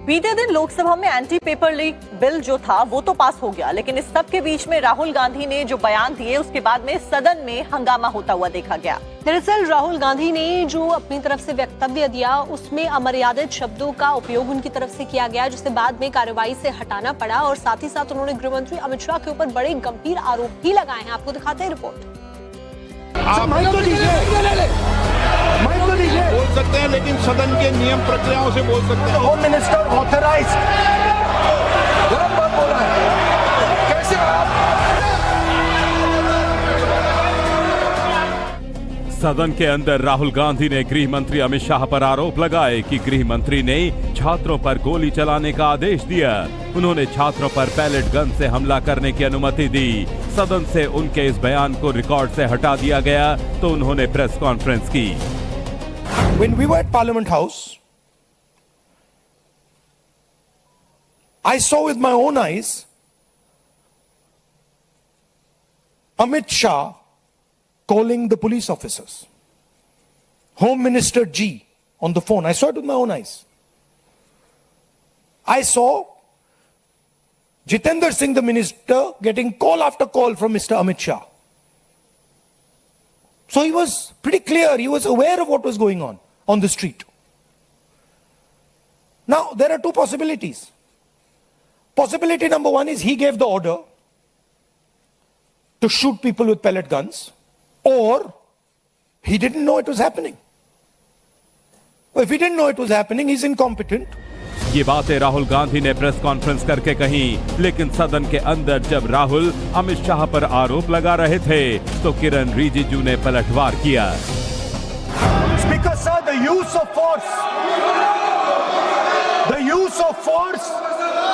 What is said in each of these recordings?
बीते दिन लोकसभा में एंटी पेपर लीक बिल जो था वो तो पास हो गया, लेकिन इस सब के बीच में राहुल गांधी ने जो बयान दिए उसके बाद में सदन में हंगामा होता हुआ देखा गया। दरअसल राहुल गांधी ने जो अपनी तरफ से वक्तव्य दिया उसमें अमर्यादित शब्दों का उपयोग उनकी तरफ से किया गया, जिसे बाद में कार्रवाई से हटाना पड़ा और साथ ही साथ उन्होंने गृह मंत्री अमित शाह के ऊपर बड़े गंभीर आरोप भी लगाए हैं। आपको दिखाते हैं रिपोर्ट। बोल सकते हैं, लेकिन सदन के नियम प्रक्रियाओं से बोल सकते हैं। होम मिनिस्टर ऑथराइज गलत बात बोल रहा है, कैसे आप? सदन के अंदर राहुल गांधी ने गृह मंत्री अमित शाह पर आरोप लगाए कि गृह मंत्री ने छात्रों पर गोली चलाने का आदेश दिया। उन्होंने छात्रों पर पैलेट गन से हमला करने की अनुमति दी। सदन से उनके इस बयान को रिकॉर्ड से हटा दिया गया तो उन्होंने प्रेस कॉन्फ्रेंस की। When we were at Parliament House, I saw with my own eyes Amit Shah calling the police officers, Home Minister G on the phone. I saw it with my own eyes. I saw Jitendra Singh, the minister, getting call after call from Mr. Amit Shah. So he was pretty clear, he was aware of what was going on the street. Now, there are two possibilities. Possibility number one is he gave the order to shoot people with pellet guns, or he didn't know it was happening. Well, if he didn't know it was happening, he's incompetent. ये बातें राहुल गांधी ने press conference करके कही, लेकिन सदन के अंदर जब राहुल अमित शाह पर आरोप लगा रहे थे तो किरण रिजिजू ने पलटवार किया। Speaker sir, the use of force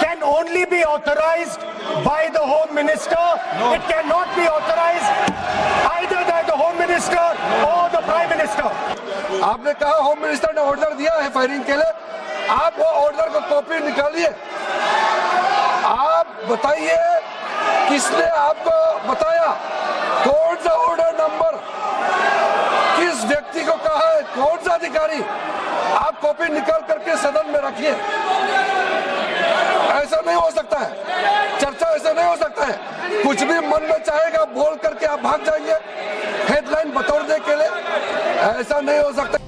can only be authorized by the Home Minister. No. It cannot be authorized either by the Home Minister or the Prime Minister. आपने कहा होम मिनिस्टर ने ऑर्डर दिया है firing के लिए, आप वो order को कॉपी निकालिए, आप बताइए किसने आपको बताया, कौन सा ऑर्डर नंबर किस व्यक्ति को कहा है, कौन सा अधिकारी, आप कॉपी निकाल करके सदन में रखिए। ऐसा नहीं हो सकता है, चर्चा ऐसा नहीं हो सकता है, कुछ भी मन में चाहेगा बोल करके आप भाग जाएंगे हेडलाइन बतौरने के लिए, ऐसा नहीं हो सकता।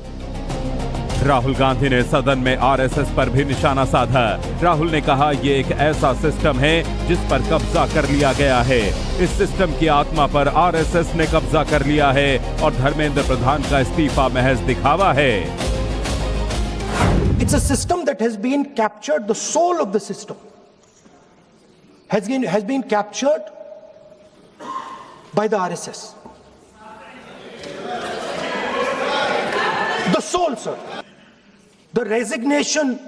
राहुल गांधी ने सदन में आरएसएस पर भी निशाना साधा। राहुल ने कहा ये एक ऐसा सिस्टम है जिस पर कब्जा कर लिया गया है। इस सिस्टम की आत्मा पर आरएसएस ने कब्जा कर लिया है और धर्मेंद्र प्रधान का इस्तीफा महज दिखावा है। It's a system that has been captured, the soul of the system has been captured by the RSS. The soul, sir. The resignation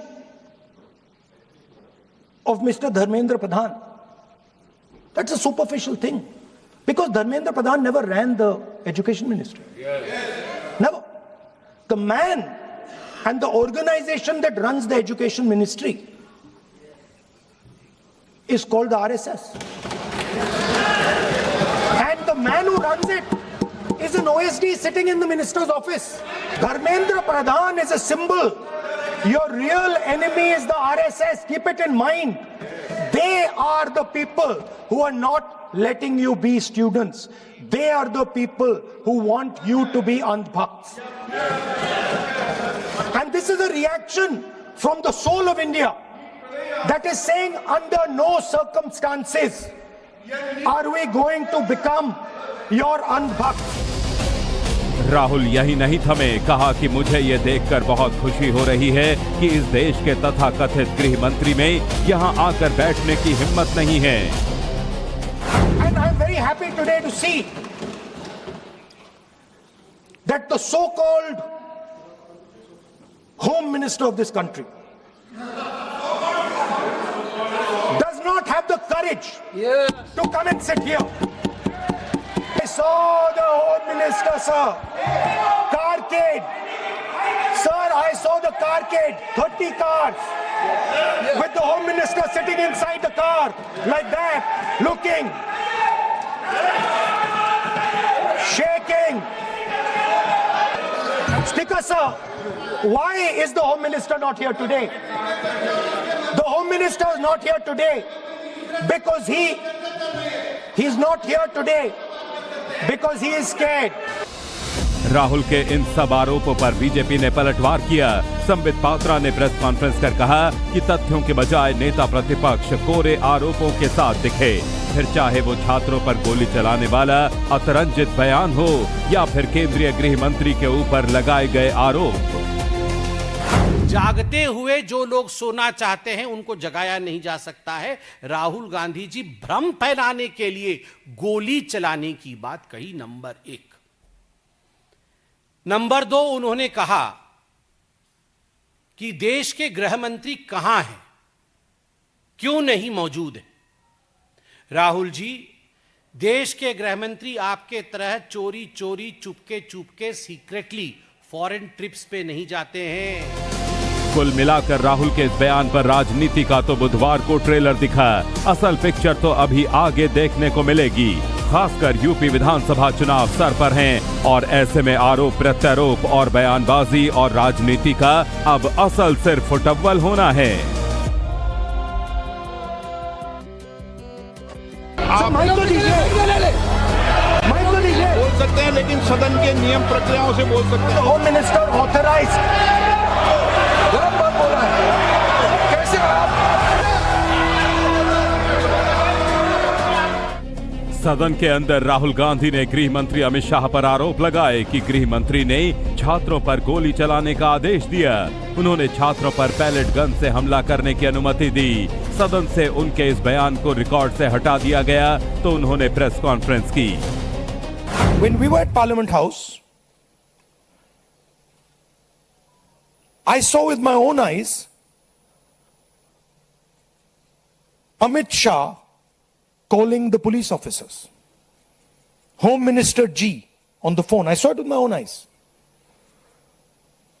of Mr. Dharmendra Pradhan, that's a superficial thing, because Dharmendra Pradhan never ran the education ministry. Never. The man and the organization that runs the education ministry is called the RSS. And the man who runs it is an OSD sitting in the minister's office. Dharmendra Pradhan is a symbol. Your real enemy is the RSS. Keep it in mind. They are the people who are not letting you be students. They are the people who want you to be andhbhakts. And this is a reaction from the soul of India that is saying, under no circumstances are we going to become your andhbhakts. Rahul यही नहीं थमे, कहा कि मुझे ये देखकर बहुत खुशी हो रही है कि इस देश के तथाकथित गृह मंत्री में यहाँ आकर बैठने की हिम्मत नहीं है। And I am very happy today to see that the so-called Home Minister of this country does not have the courage to come and sit here. I saw the Home Minister, sir. Carcade. Sir, I saw the carcade. 30 cars. With the Home Minister sitting inside the car. Like that. Looking. Shaking. Speaker, sir. Why is the Home Minister not here today? Minister is not here today because he's not here today because he is scared. Rahul के इन सब आरोपों पर BJP ने पलटवार किया। संबित पात्रा ने press conference कर कहा कि तथ्यों के बजाय नेता प्रतिपक्ष कोरे आरोपों के साथ दिखे, फिर चाहे वो छात्रों पर गोली चलाने वाला अतिरंजित बयान हो या फिर केंद्रीय गृह मंत्री के ऊपर लगाए गए आरोप। जागते हुए जो लोग सोना चाहते हैं उनको जगाया नहीं जा सकता है। राहुल गांधी जी भ्रम फैलाने के लिए गोली चलाने की बात कही, नंबर 1। नंबर 2, उन्होंने कहा कि देश के गृह मंत्री कहां हैं, क्यों नहीं मौजूद है। राहुल जी, देश के गृह मंत्री आपके तरह चोरी चोरी Chupke Chupke secretly foreign trips पे नहीं जाते हैं। कुल मिलाकर राहुल के इस बयान पर राजनीति का तो बुधवार को ट्रेलर दिखा, असल पिक्चर तो अभी आगे देखने को मिलेगी। खासकर यूपी विधानसभा चुनाव सर पर हैं और ऐसे में आरोप प्रत्यारोप और बयानबाजी और राजनीति का अब असल सिर्फ फुटअव्वल होना है। आप बोल सकते हैं, लेकिन सदन के नियम प्रक्रियाओं से बोल सकते हैं। होम मिनिस्टर ऑथराइज्ड कैसे सदन के अंदर राहुल गांधी ने गृह मंत्री अमित शाह पर आरोप लगाए कि गृह मंत्री ने छात्रों पर गोली चलाने का आदेश दिया। उन्होंने छात्रों पर पैलेट गन से हमला करने की अनुमति दी। सदन से उनके इस बयान को रिकॉर्ड से हटा दिया गया तो उन्होंने प्रेस कॉन्फ्रेंस की। When we were at Parliament House, I saw with my own eyes Amit Shah calling the police officers, Home Minister G on the phone. I saw it with my own eyes.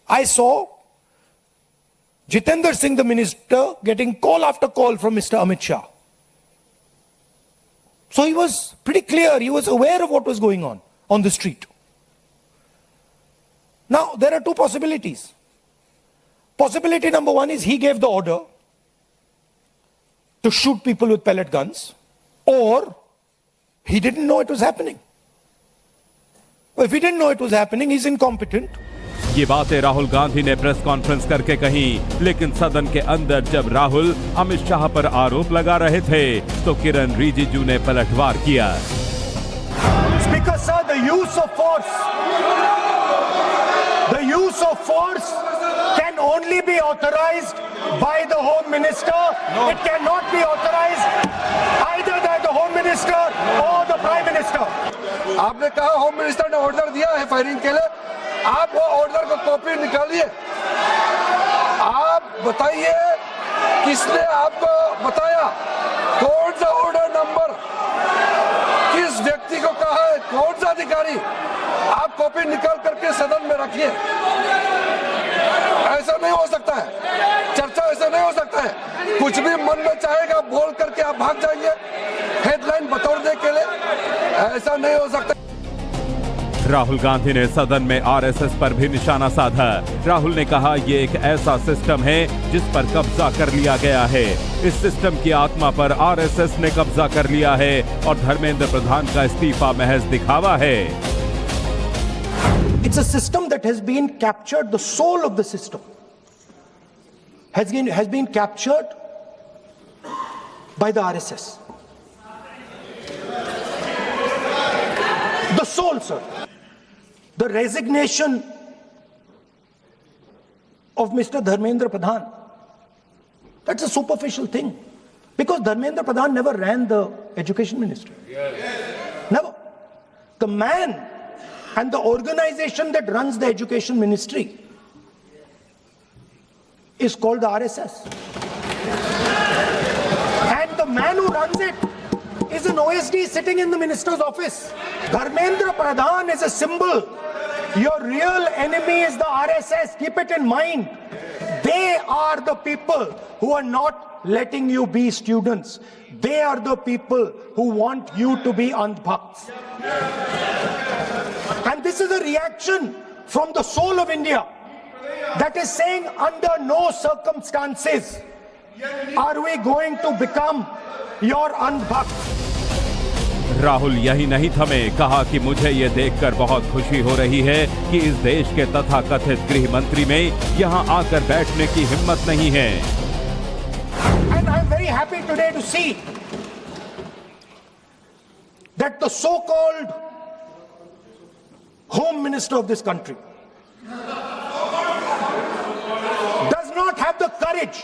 I saw Jitendra Singh, the minister, getting call after call from Mr. Amit Shah. So he was pretty clear, he was aware of what was going on the street. Now, there are two possibilities. Possibility number one is he gave the order to shoot people with pellet guns, or he didn't know it was happening. Well, if he didn't know it was happening, he's incompetent. ये बातें राहुल गांधी ने press conference करके कही, लेकिन सदन के अंदर जब राहुल अमित शाह पर आरोप लगा रहे थे तो किरण रिजिजू ने पलटवार किया। Speaker sir, the use of force can only be authorized by the Home Minister. No. It cannot be authorized either by the Home Minister or the Prime Minister. आपने कहा होम मिनिस्टर ने ऑर्डर दिया है firing के लिए, आप वो order को कॉपी निकालिए, आप बताइए किसने आपको बताया, कौन सा ऑर्डर नंबर किस व्यक्ति को कहा है, कौन सा अधिकारी, आप कॉपी निकाल करके सदन में रखिए। ऐसा नहीं हो सकता है, चर्चा ऐसा नहीं हो सकता है, कुछ भी मन में चाहेगा बोल करके आप भाग जाएंगे हेडलाइन बतौरने के लिए, ऐसा नहीं हो सकता। राहुल गांधी ने सदन में आरएसएस पर भी निशाना साधा। राहुल ने कहा ये एक ऐसा सिस्टम है जिस पर कब्जा कर लिया गया है। इस सिस्टम की आत्मा पर आरएसएस ने कब्जा कर लिया है और धर्मेंद्र प्रधान का इस्तीफा महज दिखावा है। It's a system that has been captured, the soul of the system has been captured by the RSS. The soul, sir. The resignation of Mr. Dharmendra Pradhan, that's a superficial thing. Because Dharmendra Pradhan never ran the education ministry. Yes. Never. The man and the organization that runs the education ministry is called the RSS. And the man who runs it is an OSD sitting in the minister's office. Dharmendra Pradhan is a symbol. Your real enemy is the RSS. Keep it in mind. They are the people who are not letting you be students. They are the people who want you to be andhbhakts. And this is a reaction from the soul of India that is saying under no circumstances are we going to become your अंधभक्त? Rahul यही नहीं थमे, कहा कि मुझे ये देखकर बहुत खुशी हो रही है कि इस देश के तथाकथित गृह मंत्री में यहां आकर बैठने की हिम्मत नहीं है। And I'm very happy today to see that the so-called Home Minister of this country does not have the courage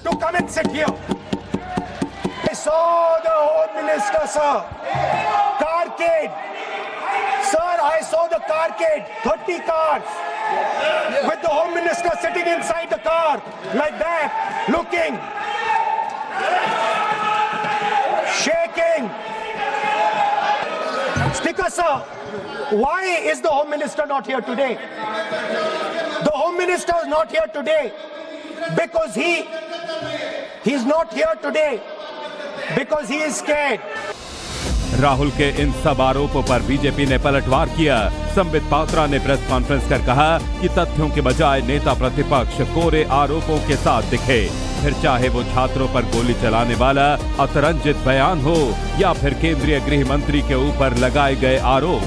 to come and sit here. I saw the Home Minister, sir. Carcade. Sir, I saw the carcade. 30 cars. With the Home Minister sitting inside the car. Like that. Looking. Shaking. Speaker, sir. Why is the Home Minister not here today? The Home Minister is not here today because he's not here today because he is scared. Rahul के इन सब आरोपों पर BJP ने पलटवार किया। संबित पात्रा ने press conference कर कहा कि तथ्यों के बजाय नेता प्रतिपक्ष कोरे आरोपों के साथ दिखे, फिर चाहे वो छात्रों पर गोली चलाने वाला अतिरंजित बयान हो या फिर केंद्रीय गृह मंत्री के ऊपर लगाए गए आरोप।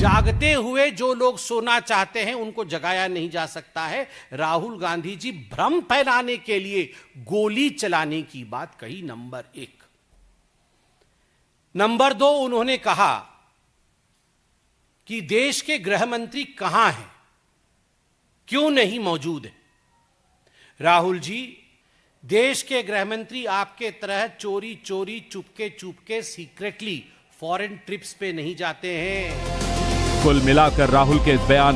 जागते हुए जो लोग सोना चाहते हैं उनको जगाया नहीं जा सकता है। राहुल गांधी जी भ्रम फैलाने के लिए गोली चलाने की बात कही, नंबर 1। नंबर 2, उन्होंने कहा कि देश के गृह मंत्री कहां हैं, क्यों नहीं मौजूद है। राहुल जी, देश के गृह मंत्री आपके तरह चोरी चोरी Chupke Chupke secretly foreign trips पे नहीं जाते हैं। कुल मिलाकर राहुल के इस बयान